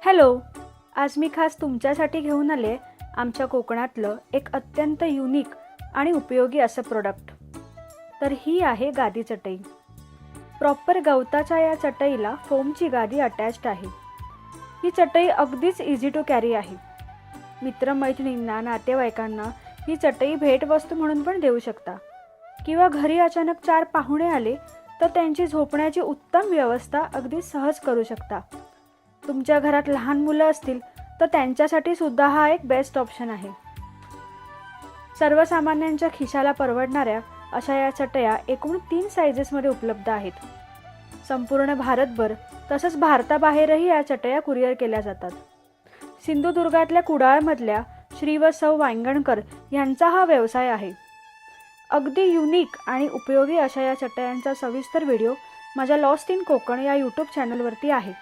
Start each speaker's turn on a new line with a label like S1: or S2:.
S1: Hello. आज मी खास तुमच्यासाठी घेऊन आले आमच्या कोकणातलं एक अत्यंत युनिक आणि उपयोगी असं प्रोडक्ट. तर ही आहे गादी चटई. प्रॉपर गवताच्या या चटईला फोमची गादी अटॅच्ड आहे. ही चटई अगदीच इझी टू कॅरी आहे. मित्रमैत्रिणींना, नातेवाईकांना ही चटई भेटवस्तू म्हणून पण देऊ शकता, किंवा घरी अचानक 4 पाहुणे आले तर त्यांची झोपण्याची उत्तम व्यवस्था अगदी सहज करू शकता. तुमच्या घरात लहान मुलं असतील तर त्यांच्यासाठी सुद्धा हा एक बेस्ट ऑप्शन आहे. सर्वसामान्यांच्या खिशाला परवडणाऱ्या अशा या चटया एकूण 3 सायझेसमध्ये उपलब्ध आहेत. संपूर्ण भारतभर तसंच भारताबाहेरही या चटया कुरिअर केल्या जातात. सिंधुदुर्गातल्या कुडाळमधल्या श्री व सौ वांगणकर यांचा हा व्यवसाय आहे. अगदी युनिक आणि उपयोगी अशा या चटयांचा सविस्तर व्हिडिओ माझ्या लॉस्ट इन कोकण या यूट्यूब चॅनलवरती आहे.